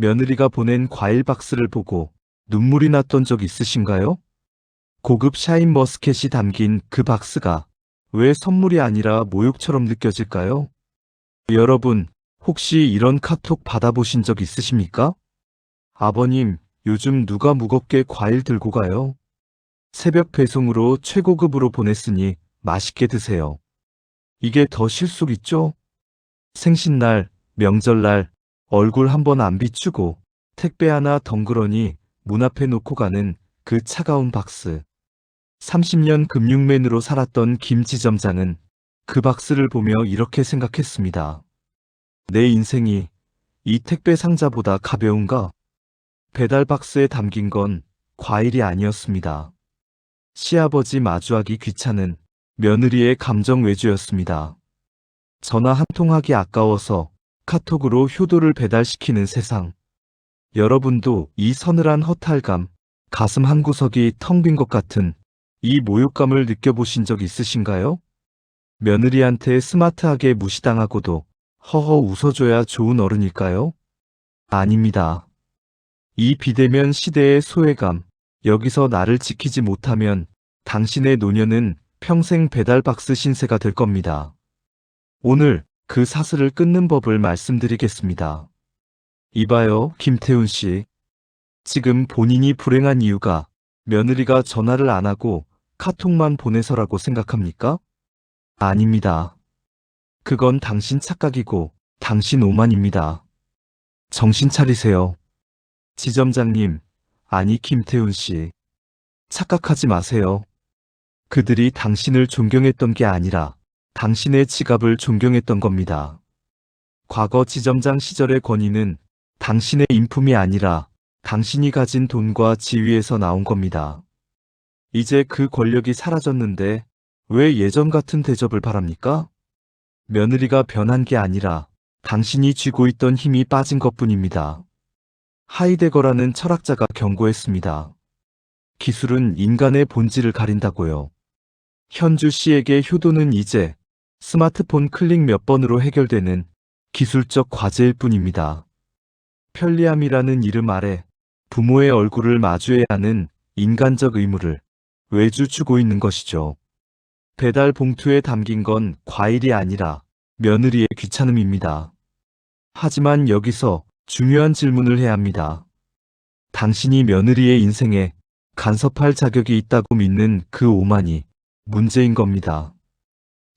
며느리가 보낸 과일 박스를 보고 눈물이 났던 적 있으신가요? 고급 샤인머스켓이 담긴 그 박스가 왜 선물이 아니라 모욕처럼 느껴질까요? 여러분, 혹시 이런 카톡 받아보신 적 있으십니까? 아버님, 요즘 누가 무겁게 과일 들고 가요? 새벽 배송으로 최고급으로 보냈으니 맛있게 드세요. 이게 더 실속 있죠? 생신날, 명절날, 얼굴 한번 안 비추고 택배 하나 덩그러니 문 앞에 놓고 가는 그 차가운 박스. 30년 금융맨으로 살았던 김 지점장은 그 박스를 보며 이렇게 생각했습니다. 내 인생이 이 택배 상자보다 가벼운가? 배달 박스에 담긴 건 과일이 아니었습니다. 시아버지 마주하기 귀찮은 며느리의 감정 외주였습니다. 전화 한 통하기 아까워서 카톡으로 효도를 배달시키는 세상. 여러분도 이 서늘한 허탈감, 가슴 한구석이 텅 빈 것 같은 이 모욕감을 느껴보신 적 있으신가요? 며느리한테 스마트하게 무시당하고도 허허 웃어줘야 좋은 어른일까요? 아닙니다. 이 비대면 시대의 소외감, 여기서 나를 지키지 못하면 당신의 노년은 평생 배달박스 신세가 될 겁니다. 오늘 그 사슬을 끊는 법을 말씀드리겠습니다. 이봐요, 김태훈 씨. 지금 본인이 불행한 이유가 며느리가 전화를 안 하고 카톡만 보내서라고 생각합니까? 아닙니다. 그건 당신 착각이고 당신 오만입니다. 정신 차리세요. 지점장님, 아니 김태훈 씨. 착각하지 마세요. 그들이 당신을 존경했던 게 아니라 당신의 지갑을 존경했던 겁니다. 과거 지점장 시절의 권위는 당신의 인품이 아니라 당신이 가진 돈과 지위에서 나온 겁니다. 이제 그 권력이 사라졌는데 왜 예전 같은 대접을 바랍니까? 며느리가 변한 게 아니라 당신이 쥐고 있던 힘이 빠진 것뿐입니다. 하이데거라는 철학자가 경고했습니다. 기술은 인간의 본질을 가린다고요. 현주 씨에게 효도는 이제 스마트폰 클릭 몇 번으로 해결되는 기술적 과제일 뿐입니다. 편리함이라는 이름 아래 부모의 얼굴을 마주해야 하는 인간적 의무를 외주 주고 있는 것이죠. 배달 봉투에 담긴 건 과일이 아니라 며느리의 귀찮음입니다. 하지만 여기서 중요한 질문을 해야 합니다. 당신이 며느리의 인생에 간섭할 자격이 있다고 믿는 그 오만이 문제인 겁니다.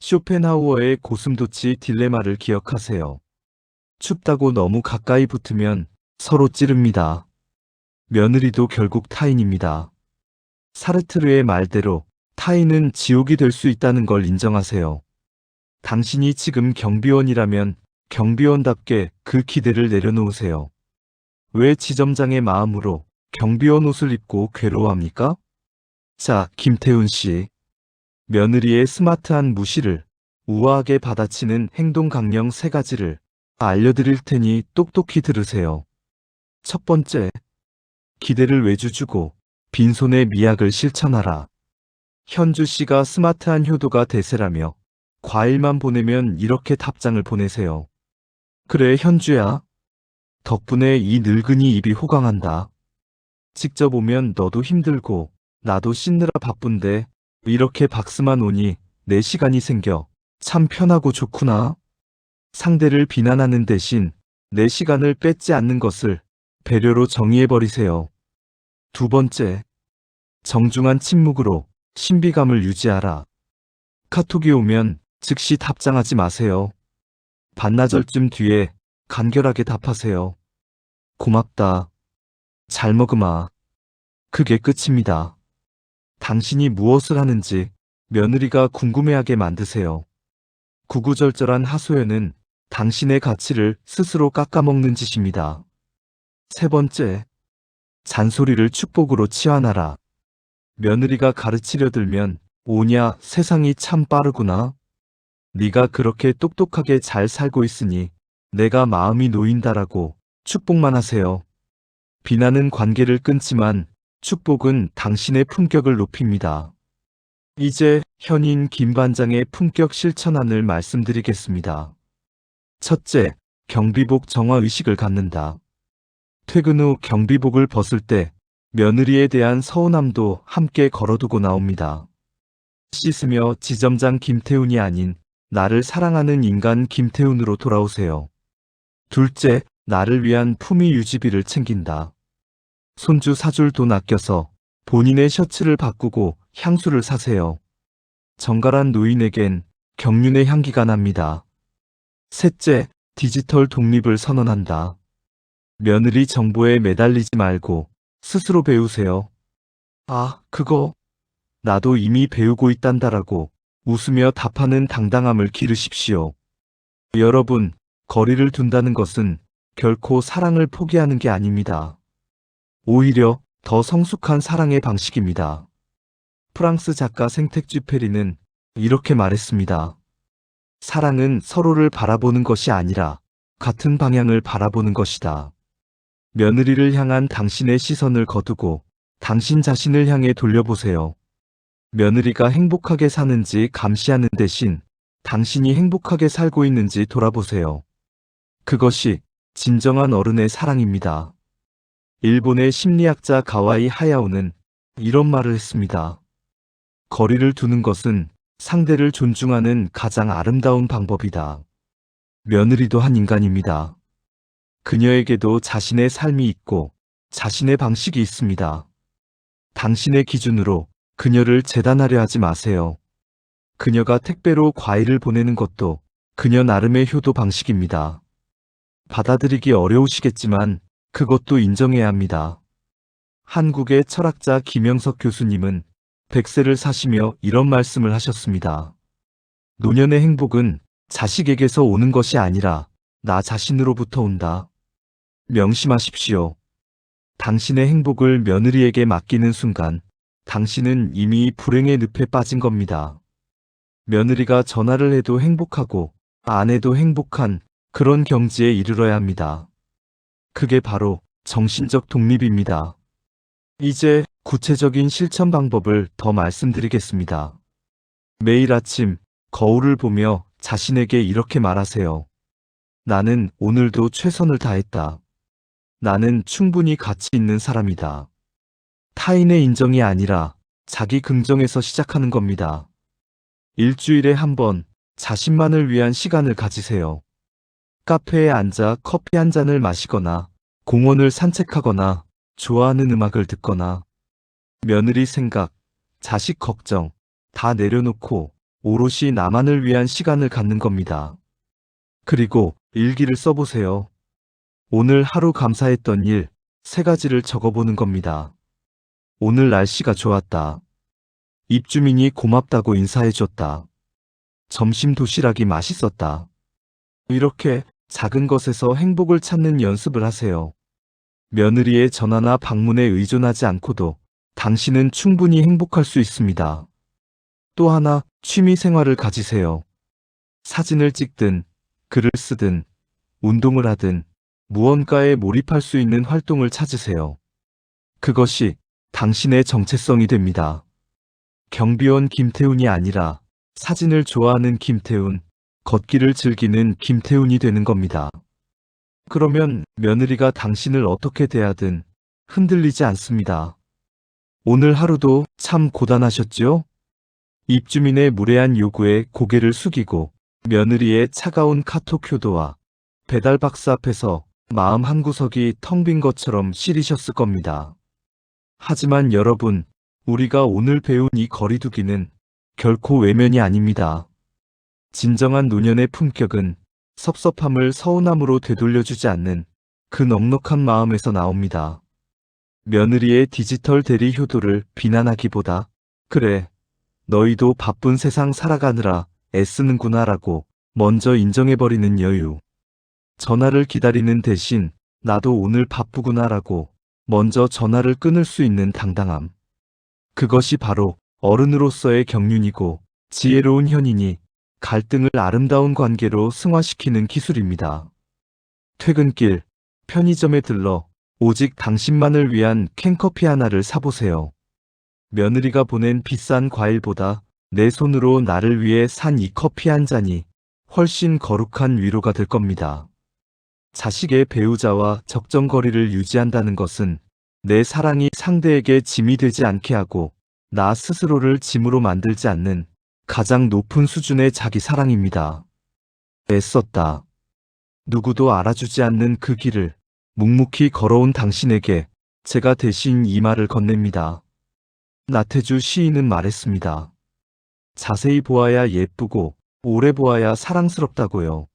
쇼펜하우어의 고슴도치 딜레마를 기억하세요. 춥다고 너무 가까이 붙으면 서로 찌릅니다. 며느리도 결국 타인입니다. 사르트르의 말대로 타인은 지옥이 될 수 있다는 걸 인정하세요. 당신이 지금 경비원이라면 경비원답게 그 기대를 내려놓으세요. 왜 지점장의 마음으로 경비원 옷을 입고 괴로워합니까? 자, 김태훈 씨. 며느리의 스마트한 무시를 우아하게 받아치는 행동 강령 3가지를 알려드릴 테니 똑똑히 들으세요. 첫 번째, 기대를 외주주고 빈손에 미약을 실천하라. 현주 씨가 스마트한 효도가 대세라며 과일만 보내면 이렇게 답장을 보내세요. 그래, 현주야. 덕분에 이 늙은이 입이 호강한다. 직접 오면 너도 힘들고 나도 씻느라 바쁜데 이렇게 박스만 오니 내 시간이 생겨 참 편하고 좋구나. 상대를 비난하는 대신 내 시간을 뺏지 않는 것을 배려로 정의해버리세요. 두 번째, 정중한 침묵으로 신비감을 유지하라. 카톡이 오면 즉시 답장하지 마세요. 반나절쯤 뒤에 간결하게 답하세요. 고맙다. 잘 먹으마. 그게 끝입니다. 당신이 무엇을 하는지 며느리가 궁금해하게 만드세요. 구구절절한 하소연은 당신의 가치를 스스로 깎아먹는 짓입니다. 세 번째, 잔소리를 축복으로 치환하라. 며느리가 가르치려 들면 오냐, 세상이 참 빠르구나. 네가 그렇게 똑똑하게 잘 살고 있으니 내가 마음이 놓인다라고 축복만 하세요. 비난은 관계를 끊지만 축복은 당신의 품격을 높입니다. 이제 현인 김 반장의 품격 실천안을 말씀드리겠습니다. 첫째, 경비복 정화 의식을 갖는다. 퇴근 후 경비복을 벗을 때 며느리에 대한 서운함도 함께 걸어두고 나옵니다. 씻으며 지점장 김태훈이 아닌 나를 사랑하는 인간 김태훈으로 돌아오세요. 둘째, 나를 위한 품위 유지비를 챙긴다. 손주 사줄 돈 아껴서 본인의 셔츠를 바꾸고 향수를 사세요. 정갈한 노인에겐 경륜의 향기가 납니다. 셋째, 디지털 독립을 선언한다. 며느리 정보에 매달리지 말고 스스로 배우세요. 아, 그거 나도 이미 배우고 있단다라고 웃으며 답하는 당당함을 기르십시오. 여러분, 거리를 둔다는 것은 결코 사랑을 포기하는 게 아닙니다. 오히려 더 성숙한 사랑의 방식입니다. 프랑스 작가 생텍쥐페리는 이렇게 말했습니다. 사랑은 서로를 바라보는 것이 아니라 같은 방향을 바라보는 것이다. 며느리를 향한 당신의 시선을 거두고 당신 자신을 향해 돌려보세요. 며느리가 행복하게 사는지 감시하는 대신 당신이 행복하게 살고 있는지 돌아보세요. 그것이 진정한 어른의 사랑입니다. 일본의 심리학자 가와이 하야오는 이런 말을 했습니다. 거리를 두는 것은 상대를 존중하는 가장 아름다운 방법이다. 며느리도 한 인간입니다. 그녀에게도 자신의 삶이 있고 자신의 방식이 있습니다. 당신의 기준으로 그녀를 재단하려 하지 마세요. 그녀가 택배로 과일을 보내는 것도 그녀 나름의 효도 방식입니다. 받아들이기 어려우시겠지만 그것도 인정해야 합니다. 한국의 철학자 김영석 교수님은 100세를 사시며 이런 말씀을 하셨습니다. 노년의 행복은 자식에게서 오는 것이 아니라 나 자신으로부터 온다. 명심하십시오. 당신의 행복을 며느리에게 맡기는 순간 당신은 이미 불행의 늪에 빠진 겁니다. 며느리가 전화를 해도 행복하고 안 해도 행복한 그런 경지에 이르러야 합니다. 그게 바로 정신적 독립입니다. 이제 구체적인 실천 방법을 더 말씀드리겠습니다. 매일 아침 거울을 보며 자신에게 이렇게 말하세요. 나는 오늘도 최선을 다했다. 나는 충분히 가치 있는 사람이다. 타인의 인정이 아니라 자기 긍정에서 시작하는 겁니다. 일주일에 한 번 자신만을 위한 시간을 가지세요. 카페에 앉아 커피 한 잔을 마시거나 공원을 산책하거나 좋아하는 음악을 듣거나 며느리 생각, 자식 걱정 다 내려놓고 오롯이 나만을 위한 시간을 갖는 겁니다. 그리고 일기를 써보세요. 오늘 하루 감사했던 일 3가지를 적어보는 겁니다. 오늘 날씨가 좋았다. 입주민이 고맙다고 인사해줬다. 점심 도시락이 맛있었다. 이렇게 작은 것에서 행복을 찾는 연습을 하세요. 며느리의 전화나 방문에 의존하지 않고도 당신은 충분히 행복할 수 있습니다. 또 하나, 취미 생활을 가지세요. 사진을 찍든, 글을 쓰든, 운동을 하든, 무언가에 몰입할 수 있는 활동을 찾으세요. 그것이 당신의 정체성이 됩니다. 경비원 김태훈이 아니라 사진을 좋아하는 김태훈, 걷기를 즐기는 김태훈이 되는 겁니다. 그러면 며느리가 당신을 어떻게 대하든 흔들리지 않습니다. 오늘 하루도 참 고단하셨죠? 입주민의 무례한 요구에 고개를 숙이고 며느리의 차가운 카톡 효도와 배달 박스 앞에서 마음 한구석이 텅 빈 것처럼 시리셨을 겁니다. 하지만 여러분, 우리가 오늘 배운 이 거리두기는 결코 외면이 아닙니다. 진정한 노년의 품격은 섭섭함을 서운함으로 되돌려주지 않는 그 넉넉한 마음에서 나옵니다. 며느리의 디지털 대리 효도를 비난하기보다 그래, 너희도 바쁜 세상 살아가느라 애쓰는구나 라고 먼저 인정해버리는 여유. 전화를 기다리는 대신 나도 오늘 바쁘구나 라고 먼저 전화를 끊을 수 있는 당당함. 그것이 바로 어른으로서의 경륜이고 지혜로운 현인이 갈등을 아름다운 관계로 승화시키는 기술입니다. 퇴근길, 편의점에 들러 오직 당신만을 위한 캔커피 하나를 사보세요. 며느리가 보낸 비싼 과일보다 내 손으로 나를 위해 산 이 커피 한 잔이 훨씬 거룩한 위로가 될 겁니다. 자식의 배우자와 적정거리를 유지한다는 것은 내 사랑이 상대에게 짐이 되지 않게 하고 나 스스로를 짐으로 만들지 않는 가장 높은 수준의 자기 사랑입니다. 애썼다. 누구도 알아주지 않는 그 길을 묵묵히 걸어온 당신에게 제가 대신 이 말을 건넵니다. 나태주 시인은 말했습니다. 자세히 보아야 예쁘고 오래 보아야 사랑스럽다고요.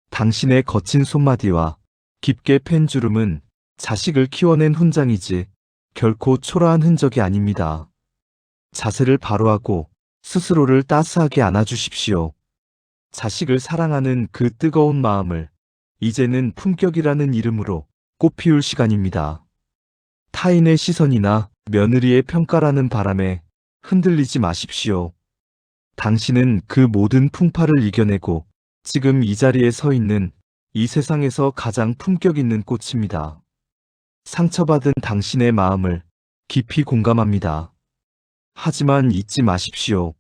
당신의 거친 손마디와 깊게 팬 주름은 자식을 키워낸 훈장이지 결코 초라한 흔적이 아닙니다. 자세를 바로하고 스스로를 따스하게 안아주십시오. 자식을 사랑하는 그 뜨거운 마음을 이제는 품격이라는 이름으로 꽃피울 시간입니다. 타인의 시선이나 며느리의 평가라는 바람에 흔들리지 마십시오. 당신은 그 모든 풍파를 이겨내고 지금 이 자리에 서 있는 이 세상에서 가장 품격 있는 꽃입니다. 상처받은 당신의 마음을 깊이 공감합니다. 하지만 잊지 마십시오.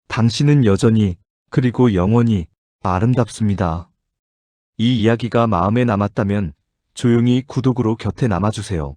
당신은 여전히 그리고 영원히 아름답습니다. 이 이야기가 마음에 남았다면 조용히 구독으로 곁에 남아주세요.